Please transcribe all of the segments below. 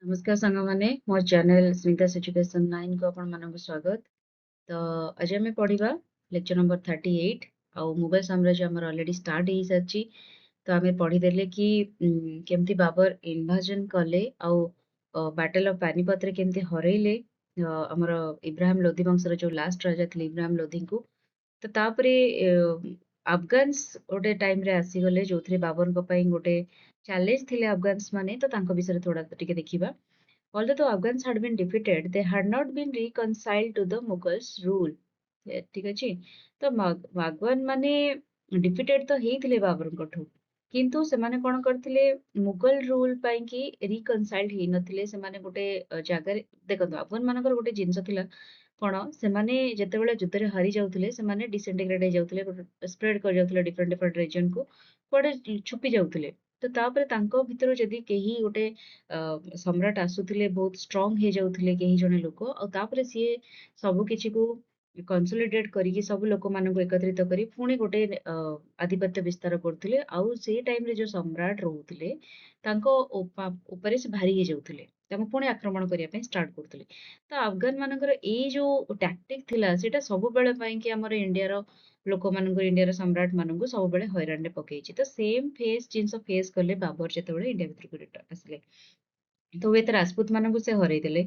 नमस्कार सांग मैंने मोर चैनल स्मितास एजुकेशन 9 को आपण मानक स्वागत। तो आज आम पढ़ा लेक्चर नंबर 38 आउ मुगल साम्राज्य आम ऑलरेडी स्टार्ट हो सारी। तो आम पढ़ीदे कि केमती बाबर इन्वाजन कले आउ बैटल ऑफ पानीपत रे केमती हरइले आमर इब्राहिम लोधी वंशर जो लास्ट राजा थे इब्राहिम लोधी को। तो तापरे अफगान्स गोटे टाइम रे आसीगले जो बाबर गोटे चैलेंज थे अफगान्स माने। तो विषय थोड़ा टिके देखिबा। Although the Afghans had been defeated, they had not been reconciled to the Mughals' rule. ठीक अछि। तो अफगान माने डिफिटेड तो हेइथिले बाबरଙ୍କଠୁ किंतु सेमाने कोन करथिले मुगल रूल पई कि रिकनसाइल्ड हेइ नथिले। सेमाने गोटे जागारे देखंतु अफगान मानकर गोटे जिंस थिला कोन सेमाने जेतेबेले युद्धरे हारि जाउथिले सेमाने डिसइंटीग्रेट हे जाउथिले स्प्रेड कर जाउथिले डिफरेंट डिफरेंट रीजन को कोडे छुपी जाउथिले। तो तापर तांको भितर जदी केही गोटे सम्राट आसुथिले बहुत स्ट्रांग हे जाउथिले केही जने लोक और तापर सिए सब किछि को कंसोलिडेट करिकि सब लोक मानको एकत्रित करी पुणी गोटे आधिपत्य विस्तार करथिले। आउ से टाइम रे जो सम्राट रहउथिले तांको ऊपर से भारी हे जाउथिले तांको पुणी आक्रमण करिया पे स्टार्ट करथिले। तो अफगान मानकर ए जो टैक्टिक थिला सेटा सब बेले पई कि हमर इंडिया रो लोक मानकर इंडिया रो सम्राट माननको सब बेले हैरान रे पकेइछि। तो सेम फेस जिंस फेस करले बाबर जेतेबेले इंडिया भितर को रिटर्न आसले। तो हुए तो राजपूत माननको से हरई देले।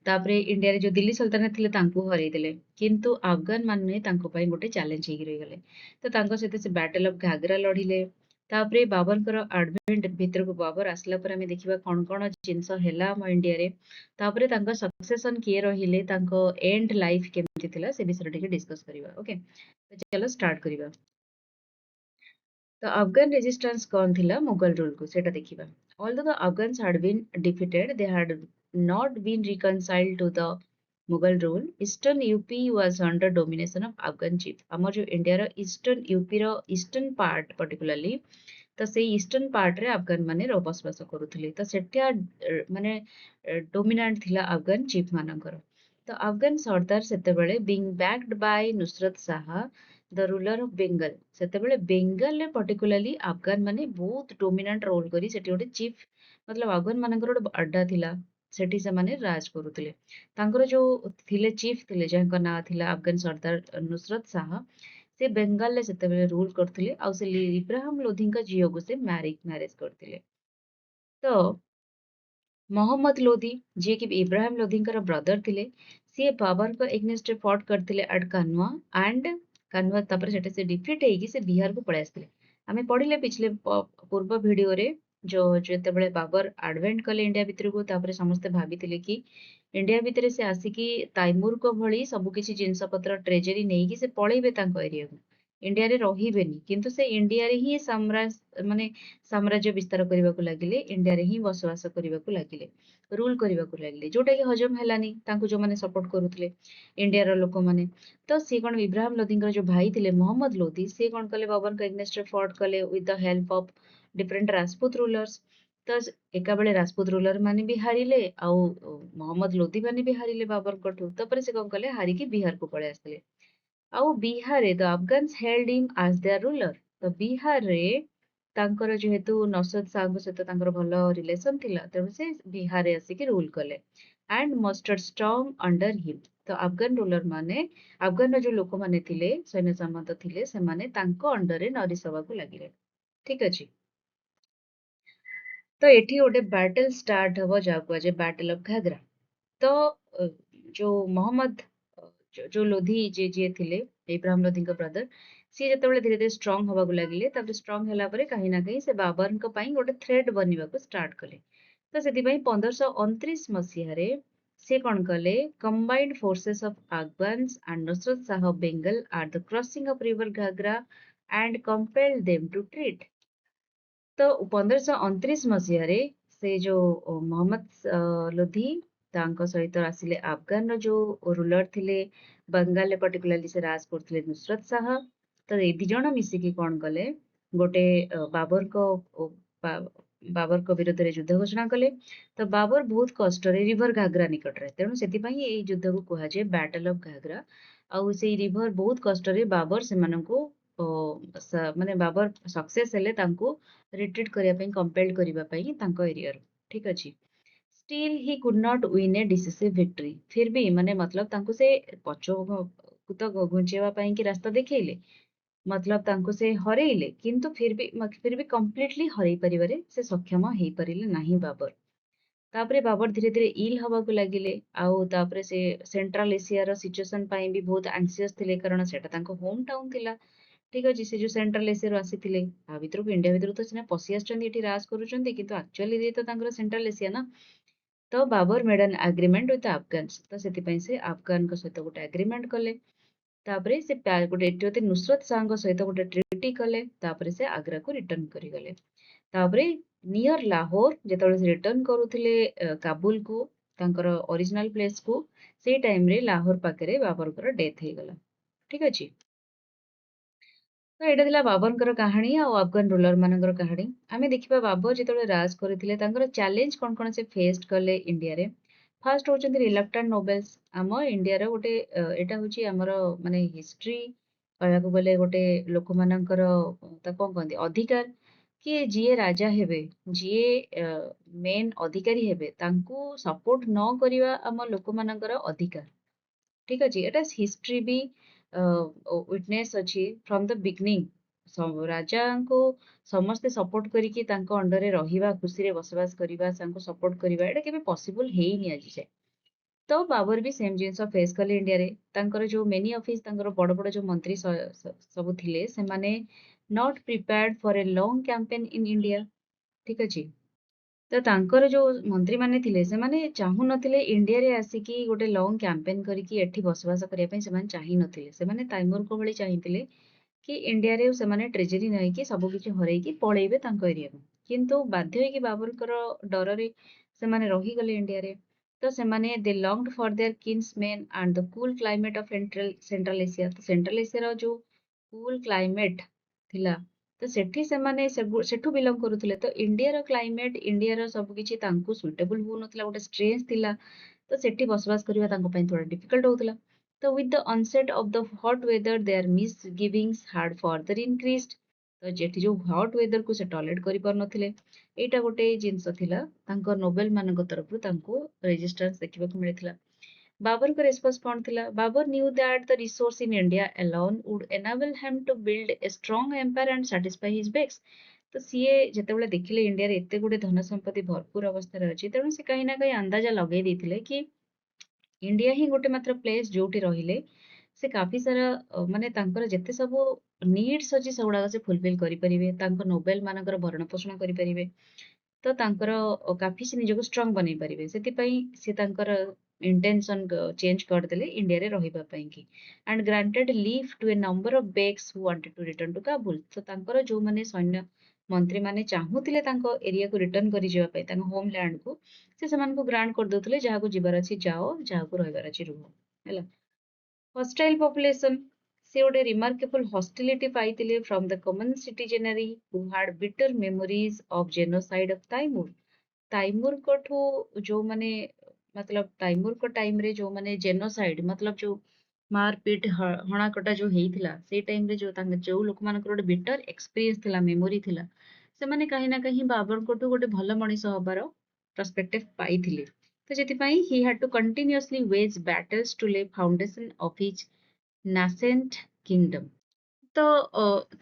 तापरे इंडिया रे जो दिल्ली सल्तनत थिले तांको हरई देले। किंतु अफगान माने तांको पई गोटे चैलेंज हेइ रहि गले। तो तांको सहित से बैटल ऑफ घाघरा लढिले। तापरे बाबरकर एडवेंट भितर को बाबर आसला पर हमें देखिबा कोन कोन जिंस हैला हम इंडिया रे। तापरे तांको सक्सेशन किए रहिले तांको एंड लाइफ केमति थिला से विषय टिके डिस्कस करिबा। ओके, तो चलो स्टार्ट करिबा। तो अफगान रेजिस्टेंस कौन थिला मुगल रूल को सेटा देखिबा। Although the Afghans had been defeated, they had not been reconciled to the Mughal rule. Eastern UP was under domination of Afghan chief. हमर जो इंडिया रो ईस्टर्न यूपी रो ईस्टर्न पार्ट पर्टिकुलरली तो से eastern part रे अफगान माने बसवास करूथिले। तो सेठा माने dominant थिला अफगान चीफ मानकर। तो अफगान सरदार सेतेबेले being backed by Nusrat Shah the ruler of Bengal सेतेबेले बेंगल रे पर्टिकुलरली अफगान माने बहुत डोमिनेंट रोल करी सेठी गोटे चीफ मतलब अफगान मानकर गोटे अड्डा थिला सेठी से माने राज करूथिले। तांकर जो थिले चीफ थिले जेंका ना थिला अफगान सरदार नुसरत शाह से बेंगाल रे सेतेबेले रूल करथिले आ से इब्राहिम लोधी का झियो को से मैरिज करथिले। तो मोहम्मद लोधी जे कि इब्राहिम लोधीଙ୍କର ब्रदर थिले सी बाबर को एग्नेस्ट फॉट करथिले एट कानवा एंड कानवा तापर सेटे से डिफीट हेगी से बिहार को पळे आस्थिले। हमें पढ़िले पिछले पूर्व वीडियो रे जो जेतेबेले बाबर एडवेंट कले इंडिया भितर को तापर समस्त भाबिथिले कि इंडिया भितर से आसिकी तैमूर को भली सब किछि जिंस पत्र ट्रेजरी नेकी से पळेबे तांको एरिया को इंडिया रे रहिबेनी किंतु से इंडिया रे ही माने साम्राज्य विस्तार करने को लगिले इंडिया रे ही बसवास करने को लगिले रूल करने को लगिले जोटा कि हजम हेलानी तांको जो माने सपोर्ट करूथले इंडिया रो लोक माने। तो सी कोन इब्राहिम लोधीଙ୍କର जो भाई थिले मोहम्मद लोधी से कोन कले बाबर का एग्नेस्ट फॉट कले with the help of different Rajput rulers. तो एका बेले राजपूत रूलर माने भी हारिले आउ मोहम्मद लोधी माने भी हारिले बाबर कठू। तपर से कोन कले हारी की बिहार को पळे आसले आउ बिहार रे the Afghans held him as their ruler. तो बिहार रे तांकर जेहेतु नौसद साहब सहित तांकर भल रिलेशन थिला तेणु से बिहार रे आसिकी रूल कले and mustard strong under him. तो अफगान रूलर माने अफगान जो लोक माने थिले सैन्य सामंत थिले से माने तांको अंडर रे नरी सभा को लागिले। ठीक अछि। तो एठी गोटे बैटल स्टार्ट हबो जाको जे बैटल ऑफ घाघरा। तो जो मोहम्मद जो लोधी जे थिले इब्राहिम लोधी का ब्रदर सी जेतेबेले धीरे धीरे स्ट्रांग हवा को लागिले तापर स्ट्रांग होला परे कहीं ना कहीं से बाबर को पई गोटे थ्रेट बनिबा को स्टार्ट कले। तो सेति पई 1529 मसिया रे से कोन कले combined forces of Afghans and Nusrat Shah of Bengal at the crossing of river Ghaghra and compelled them to treat. तो 1529 मसिया रे से जो मोहम्मद लोधी तांको सहित आसिले अफगान रो जो रूलर थिले बंगाल रे पर्टिकुलरली से राज करथिले नुसरत शाह। तो ए दी जण मिसिकी कोन कले गोटे बाबर को विरुद्ध रे युद्ध घोषणा कले। तो बाबर बहुत कष्ट रे रिवर घाघरा निकट रे तेणु सेति पई ए युद्ध को कुहा जे बैटल ऑफ घाघरा। आउ से रिवर बहुत कष्ट रे बाबर से मानको माने बाबर सक्सेस हेले तांको रिट्रीट करिया पई कंपेल्ड करिवा पई तांको एरिया रो। ठीक अछि। Still he could not win A decisive victory. फिर भी माने मतलब तांको से पछकु तो घुंचेवा ପାଇଁ କି ରାସ୍ତା ଦେଖେଇଲେ, मतलब तांको से हरेइले, किंतु फिर भी कंप्लीटली हरेई परिबारे से सक्षम हेई परिले नाही बाबर। तापरे बाबर धीरे धीरे इल हवाकू लागिले, आउ तापरे से सेंट्रल एशिया रो सिचुएशन ପାଇଁ ବି ବହୁତ anxious ଥିଲେ, କାରଣ ସେଟା ତାଙ୍କ ହୋମ ଟାଉନ ଥିଲା। ଠିକ ଅଛି, ସେ ଯୋଉ ସେଣ୍ଟ୍ରାଲ ଏସିଆରୁ ଆସିଥିଲେ, ତା ଭିତରକୁ ଇଣ୍ଡିଆ ଭିତରକୁ ତ ସିନା ପଶି ଆସିଛନ୍ତି, ଏଠି ରାଜ କରୁଛନ୍ତି, କିନ୍ତୁ ଆକ୍ଚୁଆଲି ତ ତାଙ୍କର ସେଣ୍ଟ୍ରାଲ ଏସିଆ ନା। ତ ବାବର ମେଡ୍ ଆନ୍ ଆଗ୍ରିମେଣ୍ଟ ୱିଥ ଆଫଗାନ୍ସ, ତ ସେଥିପାଇଁ ସେ ଆଫଗାନଙ୍କ ସହିତ ଗୋଟେ ଆଗ୍ରିମେଣ୍ଟ କଲେ। ତାପରେ ସେ ଗୋଟେ ଏଠି ନୁସରତ ଶାହଙ୍କ ସହିତ ଗୋଟେ ଟ୍ରିଟି କଲେ। ତାପରେ ସେ ଆଗ୍ରାକୁ ରିଟର୍ନ କରିଗଲେ। ତାପରେ ନିୟର ଲାହୋର ଯେତେବେଳେ ସେ ରିଟର୍ନ କରୁଥିଲେ କାବୁଲକୁ, ତାଙ୍କର ଅରିଜିନାଲ ପ୍ଲେସକୁ, ସେଇ ଟାଇମରେ ଲାହୋର ପାଖରେ ବାବରଙ୍କର ଡେଥ୍ ହେଇଗଲା। ଠିକ ଅଛି, ତ ଏଇଟା ଥିଲା ବାବରଙ୍କର କାହାଣୀ ଆଉ ଆଫଗାନ ରୁଲର ମାନଙ୍କର କାହାଣୀ। ଆମେ ଦେଖିବା ବାବର ଯେତେବେଳେ ରାଜ କରିଥିଲେ ତାଙ୍କର ଚ୍ୟାଲେଞ୍ଜ କଣ କଣ ସେ ଫେସ୍ଡ କଲେ ଇଣ୍ଡିଆରେ। ଫାର୍ଷ୍ଟ ହଉଛନ୍ତି ରିଲକ୍ଟାଣ୍ଟ ନୋବେଲ୍ସ। ଆମ ଇଣ୍ଡିଆର ଗୋଟେ ଏଇଟା ହଉଛି ଆମର ମାନେ ହିଷ୍ଟ୍ରି କହିବାକୁ ଗଲେ ଗୋଟେ ଲୋକମାନଙ୍କର ତାକୁ କଣ କହନ୍ତି ଅଧିକାର, କି ଯିଏ ରାଜା ହେବେ, ଯିଏ ମେନ୍ ଅଧିକାରୀ ହେବେ, ତାଙ୍କୁ ସପୋର୍ଟ ନ କରିବା ଆମ ଲୋକମାନଙ୍କର ଅଧିକାର। ଠିକ ଅଛି, ଏଟା ହିଷ୍ଟ୍ରି ବି ୱିଟନେସ୍ ଅଛି ଫ୍ରମ ଦ ବିଗନିଂ। ରାଜାଙ୍କୁ ସମସ୍ତେ ସପୋର୍ଟ କରିକି ତାଙ୍କ ଅଣ୍ଡରରେ ରହିବା, ଖୁସିରେ ବସବାସ କରିବା, ତାଙ୍କୁ ସପୋର୍ଟ କରିବା, ଏଇଟା କେବେ ପସିବଲ ହେଇନି ଆଜି ଯାଏ। ତ ବାବର ବି ସେମ ଜିନିଷ ଫେସ୍ କଲେ ଇଣ୍ଡିଆରେ। ତାଙ୍କର ଯୋଉ ମେନି ଅଫିସ, ତାଙ୍କର ବଡ ବଡ ଯୋଉ ମନ୍ତ୍ରୀ ସବୁ ଥିଲେ, ସେମାନେ not prepared for a long campaign in India. ଠିକ ଅଛି, ତ ତାଙ୍କର ଯୋଉ ମନ୍ତ୍ରୀମାନେ ଥିଲେ, ସେମାନେ ଚାହୁଁନଥିଲେ ଇଣ୍ଡିଆରେ ଆସିକି ଗୋଟେ ଲଙ୍ଗ କ୍ୟାମ୍ପେନ୍ କରିକି ଏଠି ବସବାସ କରିବା ପାଇଁ ସେମାନେ ଚାହିଁନଥିଲେ। ସେମାନେ ତାଇମୁରଙ୍କ ଭଳି ଚାହିଁଥିଲେ କି ଇଣ୍ଡିଆରେ ସେମାନେ ଟ୍ରେଜେରୀ ନେଇକି ସବୁ କିଛି ହରେଇକି ପଳେଇବେ ତାଙ୍କ ଏରିଆକୁ। କିନ୍ତୁ ବାଧ୍ୟ ହେଇକି ବାବରଙ୍କର ଡରରେ ସେମାନେ ରହିଗଲେ ଇଣ୍ଡିଆରେ। ତ ସେମାନେ they longed for their kinsmen and the cool climate of central Asia. ତ ସେଣ୍ଟ୍ରାଲ ଏସିଆର ଯୋଉ କୁଲ କ୍ଲାଇମେଟ ଥିଲା, ତ ସେଠି ସେମାନେ ସେଠୁ ବିଲଙ୍ଗ କରୁଥିଲେ। ତ ଇଣ୍ଡିଆର କ୍ଲାଇମେଟ, ଇଣ୍ଡିଆର ସବୁ କିଛି ତାଙ୍କୁ ସୁଇଟେବଲ ହଉନଥିଲା, ଗୋଟେ ଷ୍ଟ୍ରେଞ୍ଜ ଥିଲା। ତ ସେଠି ବସବାସ କରିବା ତାଙ୍କ ପାଇଁ ଥୋड़ा ଡିଫିକଲ୍ଟ ହଉଥିଲା। ତ with the onset of the hot weather their misgivings had further increased. ତ ଯେଠି ଯୋଉ ହଟ୍ ୱେଦରକୁ ସେ ଟଲେଟ୍ କରିପାରୁନଥିଲେ, ଏଇଟା ଗୋଟେ ଜିନିଷ ଥିଲା। ତାଙ୍କ ନୋବେଲ ମାନଙ୍କ ତରଫରୁ ତାଙ୍କୁ ରେଜିଷ୍ଟାନ୍ସ ଦେଖିବାକୁ ମିଳିଥିଲା। ବାବରଙ୍କ ରେସ୍ପନ୍ସ କଣ ଥିଲା? Babar knew that the resource in India alone would enable him to build a strong empire and satisfy his begs. ତ ସିଏ ଯେତେବେଳେ ଦେଖିଲେ ଇଣ୍ଡିଆରେ ଏତେ ଗୁଡେ ଧନ ସମ୍ପତ୍ତି ଭରପୁର ଅବସ୍ଥାରେ ଅଛି, ତେଣୁ ସେ କାହିଁ ନା କାହିଁ ଅନ୍ଦାଜା ଲଗେଇ ଦେଇଥିଲେ କି ଇଣ୍ଡିଆ ହିଁ ଗୋଟେ ମାତ୍ର ପ୍ଲେସ୍ ଯୋଉଠି ରହିଲେ ସେ କାଫି ସାରା ମାନେ ତାଙ୍କର ଯେତେ ସବୁ ନିଡ୍ସ ଅଛି ସେଗୁଡାକ ସେ ଫୁଲଫିଲ୍ କରିପାରିବେ, ତାଙ୍କ ନୋବେଲ ମାନଙ୍କର ଭରଣ ପୋଷଣ କରିପାରିବେ। ତ ତାଙ୍କର କାଫି ସେ ନିଜକୁ ଷ୍ଟ୍ରଙ୍ଗ ବନେଇ ପାରିବେ। ସେଥିପାଇଁ ସେ ତାଙ୍କର ଇଣ୍ଟେନସନ ଚେଞ୍ଜ କରିଦେଲେ ଇଣ୍ଡିଆରେ ରହିବା ପାଇଁ କି, and granted leave to a number of Begs who wanted to return to Kabul. ତ ତାଙ୍କର ଯୋଉମାନେ ସୈନ୍ୟ ମନ୍ତ୍ରୀ ମାନେ ଚାହୁଁଥିଲେ ତାଙ୍କ ଏରିଆକୁ ରିଟର୍ନ କରିଯିବା ପାଇଁ, ତାଙ୍କ ହୋମ ଲ୍ୟାଣ୍ଡକୁ, ସେ ସେମାନଙ୍କୁ ଗ୍ରାଣ୍ଟ କରିଦଉଥିଲେ, ଯାହାକୁ ଯିବାର ଅଛି ଯାଅ, ଯାହାକୁ ରହିବାର ଅଛି ରୁହ। ହେଲା, ହଷ୍ଟେଲ ପପୁଲେସନ, ସେ ଗୋଟେ ରିମାର୍କେବଲ ହସ୍ଟିଲିଟି ପାଇଥିଲେ ଫ୍ରମ ଦ କମନ ସିଟିଜେନାରୀ ହୁ ହାଡ ବିଟର ମେମୋରିଜ ଅଫ ଜେନୋସାଇଡ ଅଫ ତାଇମୁର। ତାଇମୁରଙ୍କଠୁ ଯୋଉମାନେ मतलब ତାଇମୁରଙ୍କ ଟାଇମରେ ଯୋଉମାନେ ଜେନୋସାଇଡ मतलब ଯୋଉ ମାରପିଟ ହଣାକଟା ଯୋଉ ହେଇଥିଲା, ସେଇ ଟାଇମରେ ଯୋଉ ଲୋକମାନଙ୍କର ଗୋଟେ ବିଟର ଏକ୍ସପିରିଏନ୍ସ ଥିଲା, ମେମୋରି ଥିଲା, ସେମାନେ କାହିଁ ନା କାହିଁ ବାବରଙ୍କଠୁ ଗୋଟେ ଭଲ ମଣିଷ ହବାର ପ୍ରସ୍ପେକ୍ଟିଭ ପାଇଥିଲେ। ତ ସେଥିପାଇଁ ହି ହ୍ୟାଡ ଟୁ କଣ୍ଟିନ୍ୟୁଅସଲି ୱେଜ୍ ବ୍ୟାଟଲ୍ସ ଟୁ ଲେ ଫାଉଣ୍ଡେସନ ଅଫ ହିଜ ନାସେଣ୍ଟ କିଙ୍ଗଡମ। ତ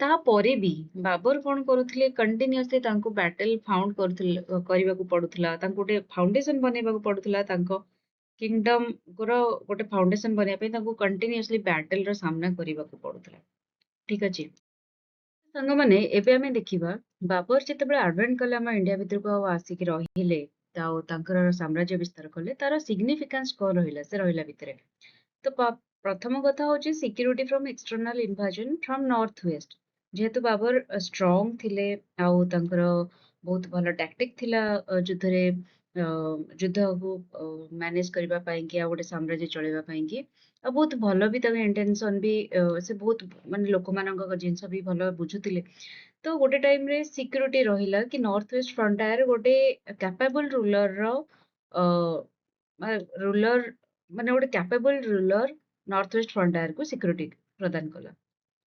ତାପରେ ବି ବାବର କଣ କରୁଥିଲେ, କଣ୍ଟିନ୍ୟୁଅସଲି ତାଙ୍କୁ ବ୍ୟାଟେଲ ଫାଉଣ୍ଡ କରୁଥିଲେ, କରିବାକୁ ପଡୁଥିଲା, ତାଙ୍କୁ ଗୋଟେ ଫାଉଣ୍ଡେସନ ବନେଇବାକୁ ପଡୁଥିଲା। ତାଙ୍କ କିଙ୍ଗଡମ ର ଗୋଟେ ଫାଉଣ୍ଡେସନ ବନେଇବା ପାଇଁ ତାଙ୍କୁ କଣ୍ଟିନ୍ୟୁଅସଲି ବ୍ୟାଟେଲ ର ସାମ୍ନା କରିବାକୁ ପଡୁଥିଲା। ଠିକ ଅଛି, ସାଙ୍ଗମାନେ ଏବେ ଆମେ ଦେଖିବା ବାବର ଯେତେବେଳେ ଆଡଭେଣ୍ଟ କଲେ ଆମ ଇଣ୍ଡିଆ ଭିତରକୁ ଆଉ ଆସିକି ରହିଲେ, ଆଉ ତାଙ୍କର ସାମ୍ରାଜ୍ୟ ବିସ୍ତାର କଲେ, ତାର ସିଗ୍ନିଫିକାନ୍ସ କଣ ରହିଲା ସେ ରହିଲା ଭିତରେ। ତ ପ୍ରଥମ କଥା ହଉଛି security from external invasion from north west. ଯେହେତୁ ବାବର ଷ୍ଟ୍ରଙ୍ଗ ଥିଲେ, ଆଉ ତାଙ୍କର ବହୁତ ଭଲ ଟ୍ୟାକ୍ଟିକ ଥିଲା ଯୁଦ୍ଧରେ, ଯୁଦ୍ଧକୁ ମ୍ୟାନେଜ କରିବା ପାଇଁ କି, ଆଉ ଗୋଟେ ସାମ୍ରାଜ୍ୟ ଚଳେଇବା ପାଇଁ କି, ଆଉ ବହୁତ ଭଲ ବି ତାଙ୍କ ଇଣ୍ଟେନସନ ବି, ସେ ବହୁତ ମାନେ ଲୋକମାନଙ୍କ ଜିନିଷ ବି ଭଲ ବୁଝୁଥିଲେ। ତ ଗୋଟେ ଟାଇମରେ ସିକ୍ୟୁରିଟି ରହିଲା କି ନର୍ଥ ୱେଷ୍ଟ ଫ୍ରଣ୍ଟାୟାର ଗୋଟେ କ୍ୟାପାବଲ ରୁଲର ରୁଲର ମାନେ ଗୋଟେ କ୍ୟାପାବଲ ରୁଲର ନର୍ଥ ୱେଷ୍ଟ ଫ୍ରଣ୍ଟାୟାରକୁ ସିକ୍ୟୁରିଟି ପ୍ରଦାନ କଲା।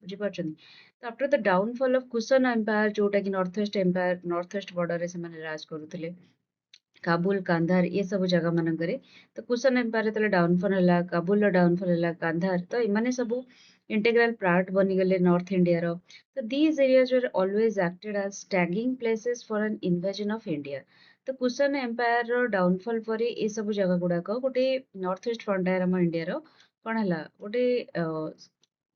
ବୁଝିପାରୁଛନ୍ତି? ତ ଆଫ୍ଟର ଦ ଡାଉନଫଲ ଅଫ କୁସନ ଏମ୍ପାୟାର, ଯୋଉଟା କି ନର୍ଥ ୱେଷ୍ଟ ବର୍ଡରରେ ସେମାନେ ରାଜ କରୁଥିଲେ, काबुल कांधार ये सब जगह मानकरे तो कुशन एम्पायर जेतले डाउनफॉल हला काबुल डाउनफॉल हला कांधार तो एमाने सब इंटेग्रल पार्ट बनी गले नॉर्थ इंडिया रो तो these areas were always acted as staging places for an invasion of India तो कुशन एम्पायर रो डाउनफॉल परे ए सब जगह गुडा को गोटे नॉर्थ ईस्ट फ्रंटियर हम इंडिया रो कोन हला गोटे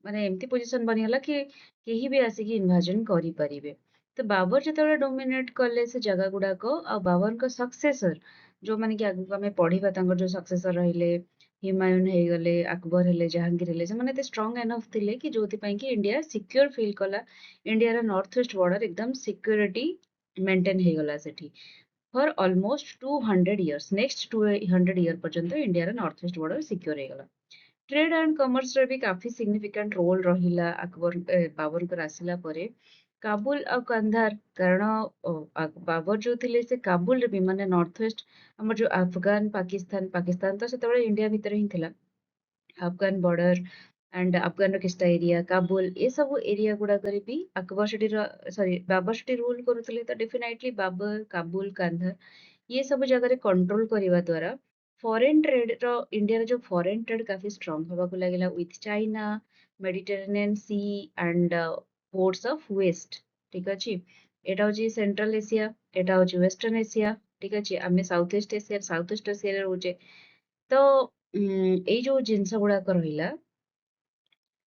माने एमती पोजीशन बनी हला कि केही भी आसी कि इन्वेजन करि परिबे तो बाबर जेतବେଳେ डोमिनेट कले से जगह गुड़ाक आ बाबर को सक्सेसर जो माने कि आगु आमे पढ़िबा तांकर जो सक्सेसर रहिले हुमायूं हे गले अकबर हेले जहांगीर हेले से माने ते स्ट्रांग एनफ थिले कि जोथि पई कि इंडिया सिक्योर फील कला इंडिया रो नॉर्थ ईस्ट बॉर्डर एकदम सिक्योरिटी मेंटेन हे गला सेठी for almost 200 years next 200 year पर्यंत इंडिया रो नॉर्थ ईस्ट बॉर्डर सिक्योर हे गला ट्रेड एंड कॉमर्स रे भी काफी सिग्निफिकेंट रोल रहिला अकबर बाबर को आसिला परे काबुल और कंधार कारण बाबर जो थिले से काबुल रे भी माने नॉर्थ वेस्ट हमर जो पाकिस्तान तो सेतबे इंडिया भीतर ही थिला अफगान बॉर्डर एंड अफगान रो किस्ता एरिया काबुल ये सब एरिया गुडा करे भी अकबर सिटी सॉरी बाबर सिटी रूल करूथिले तो डेफिनेटली बाबर काबुल कांधार ये सब जगह कंट्रोल करने द्वारा फॉरेन ट्रेड रो इंडिया जो फॉरेन ट्रेड काफी स्ट्रांग होगा लगे with China Mediterranean sea and ports of west ठीक अच्छे एटा हूँ सेंट्रल एशिया एटा हूँ वेस्टर्न एशिया ठीक अच्छे आम साउथ ईस्ट एशिया रोचे तो ये जो जिनस गुड़ाक रहा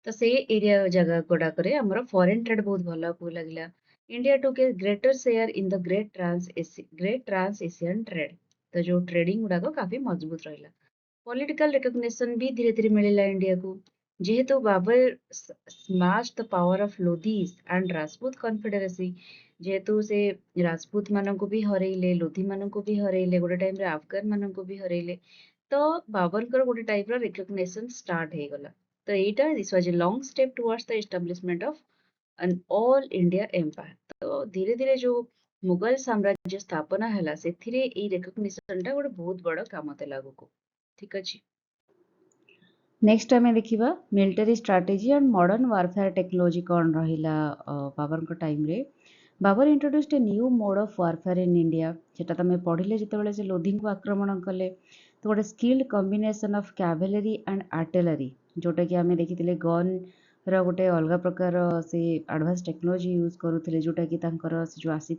तो से एरिया जगह गुड़ाक फॉरेन ट्रेड बहुत भल को लगे India took a greater share in the great trans Asian trade तो जो ट्रेडिंग गुड़ाक काफी मजबूत रहा पॉलिटिकल रिकॉग्निशन भी धीरे धीरे मिलला इंडिया को जेहेतु Babur smash the power of Lodhis and Rajput confederacy जेहेतु से राजपूत मानन को भी हरेले लोधी मानन को भी हरेले गोटे टाइम रे अफगान मानन को भी हरेले तो बाबर कर गोटे टाइप रो रिकॉग्निशन स्टार्ट हे गला तो एटा this was a long step towards the establishment of an all India empire तो धीरे धीरे जो मुगल साम्राज्य स्थापना हैला सेथिरे ए रिकॉग्निशन टा गोटे बहुत बड़ काम ते लागू को ठीक अछि नेक्स्ट आम देखा military strategy and modern warfare technology कौन रहा बाबर टाइम रे Babur introduced a new mode of warfare in India सेटा तुम पढ़िले जिते से लोधी को आक्रमण कले तो गोटे skilled combination of cavalry and artillery जोटा कि आम देखी गन रोटे अलग प्रकार से एडवांस टेक्नोलोजी यूज करुले जोटा कि जो आसी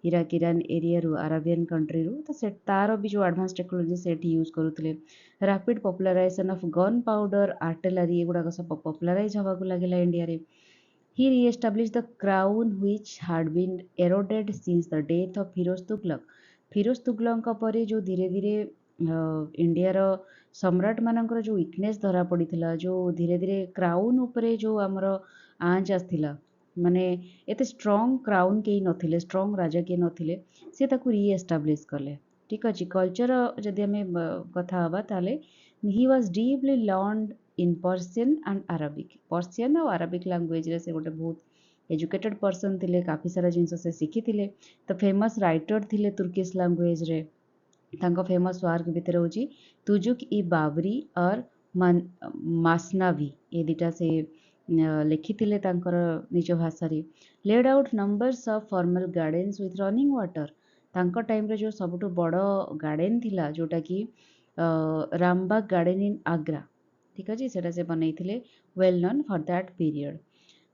Iraq Iran area Arabian country तो से तार भी जो एडवांस टेक्नोलोजी से यूज करुले rapid popularization of gunpowder artillery एगुड़ाक सब पॉपुलराइज हवा लगे इंडिया रे He re-established the crown which had been eroded since the death of Firoz Tughlaq. Firoz Tughlaq परे जो धीरे धीरे इंडिया सम्राट मानकर जो वीकनेस धरा पड़ा जो धीरे धीरे क्राउन उपरे जो आमर आँच आसला माने एते स्ट्रॉन्ग क्राउन कहीं नथिले स्ट्रॉन्ग राजा किए नथिले से ताकू रीएस्टाब्लिश कले ठीक अच्छे कल्चर जदि आम कथा हवा ताले he was deeply learned in Persian and Arabic Persian और अरबिक लैंग्वेज रे से गोटे बहुत एजुकेटेड पर्सन थिले काफ़ी सारा जिनस से शिखी तो फेमस राइटर थिले तुर्किश लैंग्वेज रे तांको फेमस वर्क भितर होची तुजुक इ बाबरी और मासनावी ये दुटा से लिखिथिले तांकर निज भाषा रे laid out numbers of formal gardens with running water तांको टाइम रे जो सबुठु बड़ गार्डन थिला जोटा कि रामबाग गार्डन इन आग्रा ठीक अच्छे से बनई well known for that period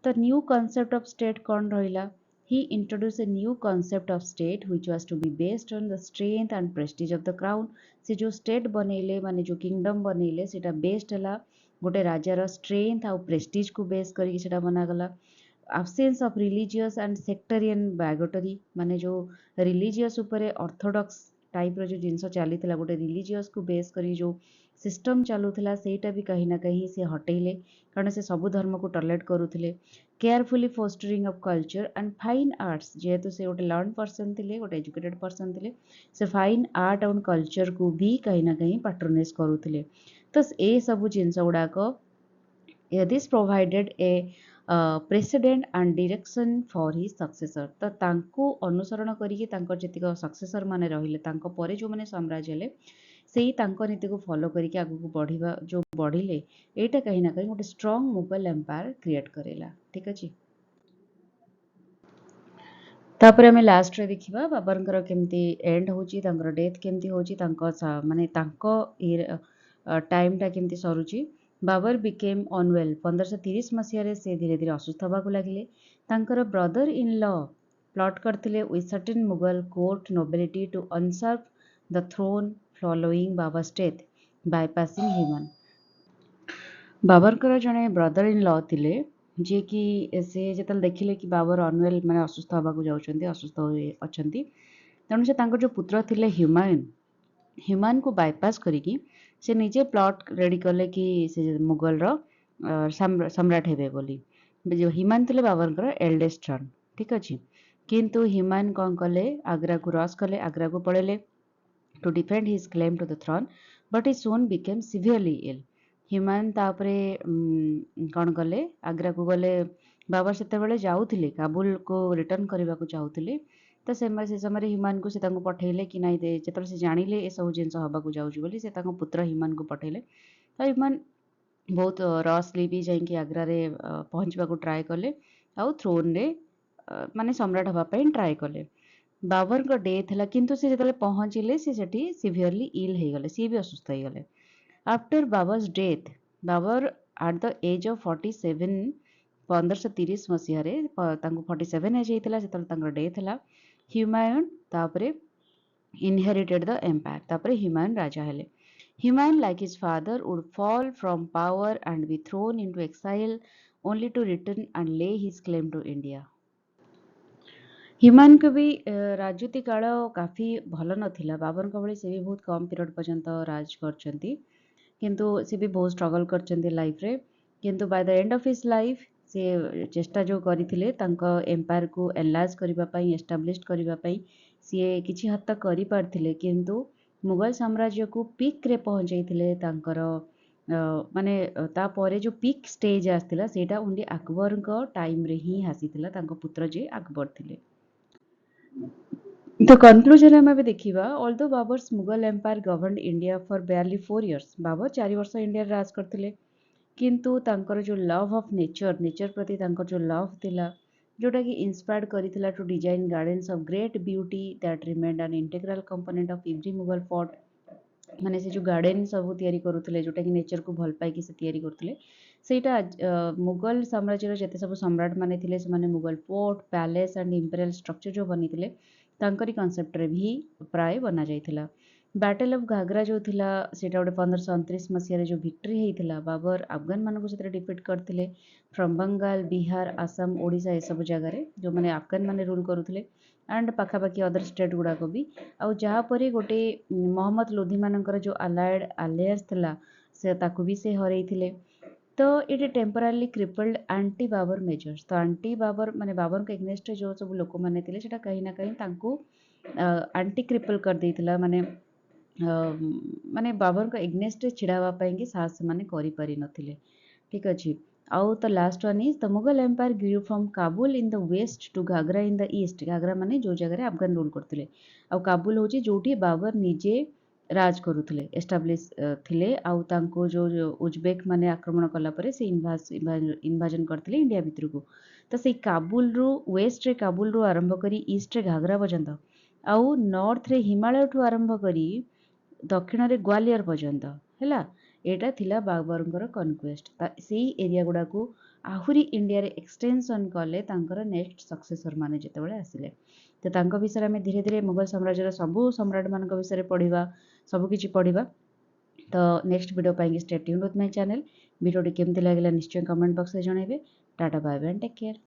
तो न्यू कॉन्सेप्ट ऑफ स्टेट कौन रहा he introduced a new concept of state which was to be based on the strength and prestige of the crown से जो state बनैले माने जो kingdom बनैले सेटा based हला गोटे राजार strength आउ prestige को base करके सेटा बनागला absence of religious and sectarian bigotry माने जो religious उपरे orthodox टाइप रो जो जिनस चली गोटे रिलीजियस को बेस करी जो सिस्टम चलूला सेटा भी कहीं ना कहीं से हटेले कारण से सबु धर्म को टॉलरेट करुले carefully fostering of culture and fine arts जेहेतु से गोटे लर्न पर्सन थे गोटे एजुकेटेड पर्सन थे से फाइन आर्ट एंड कल्चर को भी कहीं ना कहीं पैट्रोनाइज करुले तो ये सबू जिनस गुड़ाक this provided a precedent and direction for his successor तो तांको अनुसरण करिके तांकर जतिक सक्सेसर माने रहिले तांको परे जो माने साम्राज्य ले सेही तांको नीति को फॉलो करिके आगु को बढ़िबा जो बढ़िले एटा कहीं ना कहीं गोटे स्ट्रांग मुगल एम्पायर क्रिएट करेला ठीक अछि तापर आमे लास्ट रे देखिबा बाबरଙ୍କର केमती एंड होची तांकर डेथ केमती होची तांको माने तांको टाइमटा केमती सरुची। बाबर बिकेम अनवेल 1530 मसीहारे से धीरे धीरे असुस्थ हबाकू लागिले। तांकर ब्रदर इन लॉ प्लॉट करथिले with certain Mughal court nobility to अनसर्व द थ्रोन फॉलोइंग बाबा's डेथ बायपासिंग ह्यूमन। बाबरଙ୍କର जणे ब्रदर इन लॉ थिले जे कि से जेतल देखिले कि बाबर अनवेल माने असुस्थ हबाकू जाउछन्ती असुस्थ अछन्ती तेणु से तांकर जो पुत्र थिले ह्यूमन को बायपास करिकी से निजे प्लॉट रेडी कले कि से मुगल रो सम्राट हेबे बोली। जो ह्यूमन थिले बाबरଙ୍କର एल्डेस्ट सन ठीक अछि किंतु ह्यूमन कोन कले आगरा को रस कले आगरा को पळेले to defend his claim to the throne, but he soon became severely ill. Human तापरे कौन गले आग्रा को गले बाबर सेतेबेले जाउथिले काबुल को रिटर्न करबाकू चाहूथिले तो से समय ह्यूमन को से तांको पठेले कि नाइ दे जेतल से जानिले ए सब जिंस हबाकू जाउची बोली से तांको पुत्र ह्यूमन को पठेले तो ह्यूमन बहुत रसली भी जाइकी आग्रा रे पहुंचबाकू ट्राए कले आउ थ्रोन रे माने सम्राट हबा पई ट्राए कले। बाबर को डेथ है किंतु से जेतले पहुंचिले से सेठी सिवियरली इल हे गले सी भी असुस्थ हे गले। After Babur's death Babur at the age of 47 1530 मसीहारे तांको 47 एज हेतिला जेतले तांकर डेथ हला ह्यूमायून तापरे इनहेरिटेड द एम्पायर तापरे ह्यूमायून राजा हेले। Humayun like his father would fall from power and be thrown into exile only to return and lay his claim to India. Humayun को भी राजनीति काल काफी भल नथिला बाबरଙ୍କ भଳି से भी बहुत कम पीरियड पर्यंत राज करचंती किंतु से भी बहुत स्ट्रगल करचंती लाइफ रे किंतु by the end of his life से चेष्टा जो करिथिले तांको एम्पायर को एनलार्ज करिबा पई एस्टाब्लिश करिबा पई से किछि हद तक करि पारथिले किंतु मुगल साम्राज्य को पीक रे पहुंचैथिले तांकर माने तापरे जो पीक स्टेज आस्थिला सेटा ओनली अकबरଙ୍କ टाइम रे ही हासिथिला तांको पुत्र जे अकबर थिले। The conclusion ଆମେ ଏବେ ଦେଖିବା although Babur's Mughal empire governed India for barely 4 years Babar 4 ବର୍ଷ ଇଣ୍ଡିଆରେ ରାଜ କରିଥିଲେ କିନ୍ତୁ ତାଙ୍କର ଯୋଉ ଲଭ୍ ଅଫ୍ ନେଚର ପ୍ରତି ତାଙ୍କର ଯୋଉ ଲଭ୍ ଥିଲା ଯୋଉଟା କି ଇନ୍ସପାୟର୍ଡ କରିଥିଲା to design gardens of great beauty that remained an integral component of every Mughal fort ମାନେ ସେ ଯୋଉ ଗାର୍ଡେନ୍ ସବୁ ତିଆରି କରୁଥିଲେ ଯୋଉଟା କି ନେଚରକୁ ଭଲ ପାଇକି ସେ ତିଆରି କରୁଥିଲେ ସେଇଟା ମୁଗଲ ସାମ୍ରାଜ୍ୟର ଯେତେ ସବୁ ସମ୍ରାଟ ମାନେ ଥିଲେ ସେମାନେ Mughal fort palace and imperial structure ଯୋଉ ବନିଥିଲେ ତାଙ୍କରି କନସେପ୍ଟରେ ବି ପ୍ରାୟ ବନା ଯାଇଥିଲା। ବ୍ୟାଟେଲ୍ ଅଫ୍ ଘାଘରା ଯୋଉ ଥିଲା ସେଇଟା ଗୋଟେ 1529 ମସିହାରେ ଯୋଉ ଭିକ୍ଟ୍ରି ହେଇଥିଲା ବାବର ଆଫଗାନ ମାନଙ୍କୁ ସେଥିରେ ଡିଫିଟ୍ କରିଥିଲେ ଫ୍ରମ୍ ବଙ୍ଗାଲ ବିହାର ଆସାମ ଓଡ଼ିଶା ଏସବୁ ଜାଗାରେ ଯୋଉମାନେ ଆଫଗାନ ମାନେ ରୁଲ୍ କରୁଥିଲେ ଆଣ୍ଡ ପାଖାପାଖି ଅଦର ଷ୍ଟେଟ୍ ଗୁଡ଼ାକ ବି ଆଉ ଯାହାପରେ ଗୋଟେ ମହମ୍ମଦ ଲୋଧି ମାନଙ୍କର ଯୋଉ ଆଲିଆନ୍ସ ଥିଲା ସେ ତାକୁ ବି ସେ ହରେଇଥିଲେ तो it temporarily crippled anti Babur measures तो आंटी बाबर माने बाबर के एग्नेस्ट जो सब लोक माने थिले सेटा कहीं ना कहीं तांको आंटी क्रिपल कर देइथिला माने माने बाबर को एग्नेस्ट छिड़ावा पई कि साहस माने करि पारि नथिले ठीक अछि। आउ the last one is the Mughal empire grew from Kabul in the west to Ghaghara in the east Ghaghara माने जो जगह रे अफगान रूल करथिले आउ काबुल होची जोठी बाबर निजे राज करुଥିଲେ एस्टाब्लिश थिले आउ तांको जो उज्बेक माने आक्रमण कला परे से इन्वाजन करथिले इंडिया भितर को तो से काबुल रु वेस्ट रे काबुल रु आरंभ करी ईस्ट रे घाघरा पर्यंत आउ नॉर्थ रे हिमालय ठु आरंभ करी दक्षिण रे ग्वालियर पर्यंत हैला एटा थिला बाबरଙ୍କର कन्क्वेस्ट सेही एरिया गुडा को आहुरी इंडिया रे एक्सटेंशन कले तांकर नेक्स्ट सक्सेसर माने जेतेबेले आसिले तो तांको विषय में धीरे धीरे मुगल साम्राज्यर सबु सम्राट मान विषय पढ़ा सबकि पढ़ा तो नेक्स्ट वीडियो पाएंगे stay tuned with my channel वीडियोटी केमती लगे निश्चय कमेंट बॉक्स में जनइबे टाटा bye bye and take care.